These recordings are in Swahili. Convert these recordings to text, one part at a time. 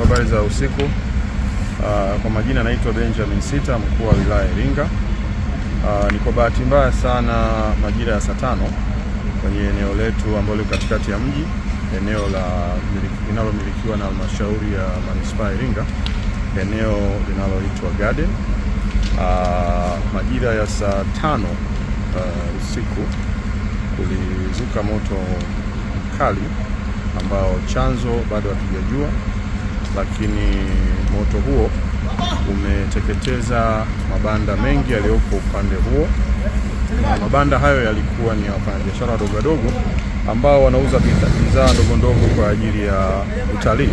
habari za usiku. Kwa majina naitwa Benjamin Sita, mkuu wa wilaya Iringa. Ni kwa bahati mbaya sana majira ya saa 5 kwenye eneo letu ambalo liko katikati ya mji, eneo linalomilikiwa na halmashauri ya manispaa Iringa, eneo linaloitwa Garden. Majira ya saa 5 usiku kulizuka moto mkali ambao chanzo bado hatujajua, lakini moto huo umeteketeza mabanda mengi yaliyoko upande huo. Na mabanda hayo yalikuwa ni wafanyabiashara wadogo wadogo ambao wanauza bidhaa ndogo ndogo kwa ajili ya utalii.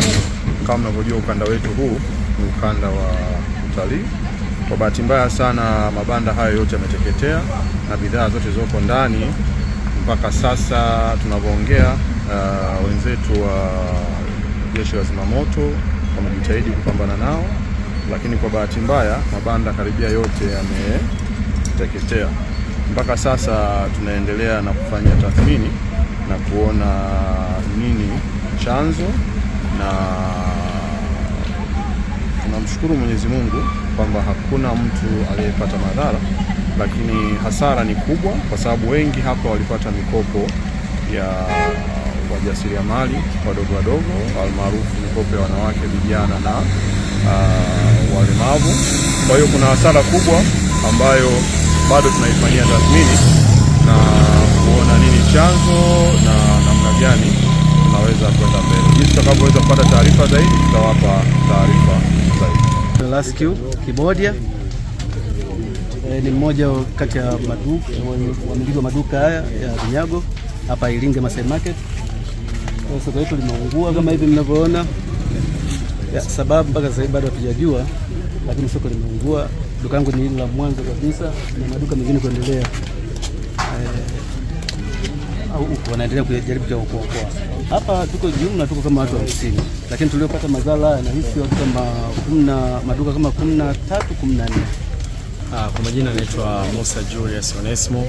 Kama mnavyojua, ukanda wetu huu ni ukanda wa utalii. Kwa bahati mbaya sana mabanda hayo yote yameteketea na bidhaa zote zilizoko ndani. Mpaka sasa tunavyoongea, wenzetu wa jeshi la zimamoto wamejitahidi kupambana nao, lakini kwa bahati mbaya mabanda karibia yote yameteketea. Mpaka sasa tunaendelea na kufanya tathmini na kuona nini chanzo, na tunamshukuru Mwenyezi Mungu kwamba hakuna mtu aliyepata madhara, lakini hasara ni kubwa kwa sababu wengi hapa walipata mikopo ya wajasiriamali wadogo wadogo, almaarufu mikopo ya wanawake, vijana na walemavu. Kwa hiyo kuna hasara kubwa ambayo bado tunaifanyia tathmini na kuona nini chanzo na namna gani tunaweza kwenda mbele. Jinsi tutakavyoweza kupata taarifa zaidi, tutawapa taarifa zaidi. Rescue Kibodia ni mmoja kati ya wamiliki wa maduka haya ya vinyago hapa Iringa Masai Market. Soko letu limeungua kama hivi mnavyoona. Sababu mpaka sasa bado hatujajua, lakini soko limeungua. Duka langu ni hili la mwanzo kabisa na maduka mengine kuendelea au wanaendelea kujaribu kuokoa. Hapa tuko jumla kama watu 50, lakini tuliopata madhara na hisi watu kama maduka kama 13 14. Kwa majina naitwa Musa Julius Onesmo,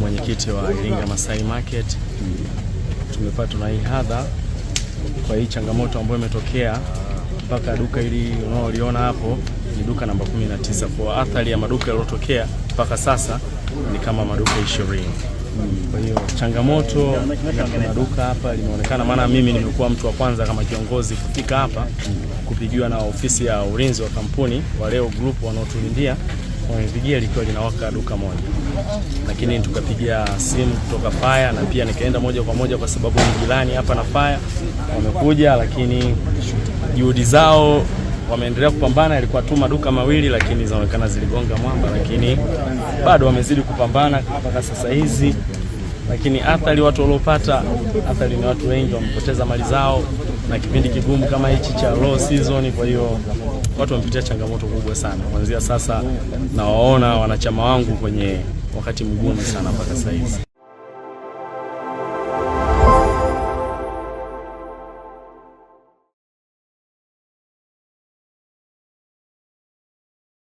mwenyekiti wa Iringa Masai Market. Tumepata na hii hadha kwa hii changamoto ambayo imetokea mpaka duka hili unaoliona hapo ni duka namba 19. Kwa athari ya maduka yaliyotokea mpaka sasa ni kama maduka 20. Kwa hiyo changamoto ya maduka hapa limeonekana, maana mimi nimekuwa mtu wa kwanza kama kiongozi kufika hapa kupigiwa na ofisi ya ulinzi wa kampuni wa Leo Group wanaotulindia. Wamepigia likiwa linawaka duka moja, lakini tukapigia simu kutoka fire na pia nikaenda moja kwa moja kwa sababu ni jirani hapa na fire. Wamekuja, lakini juhudi zao wameendelea kupambana. Ilikuwa tu maduka mawili, lakini zinaonekana ziligonga mwamba, lakini bado wamezidi kupambana mpaka sasa hizi. Lakini athari watu waliopata, athari ni watu wengi wamepoteza mali zao na kipindi kigumu kama hichi cha low season. Kwa hiyo watu wamepitia changamoto kubwa sana. Kuanzia sasa na waona wanachama wangu kwenye wakati mgumu sana mpaka sasa hizi.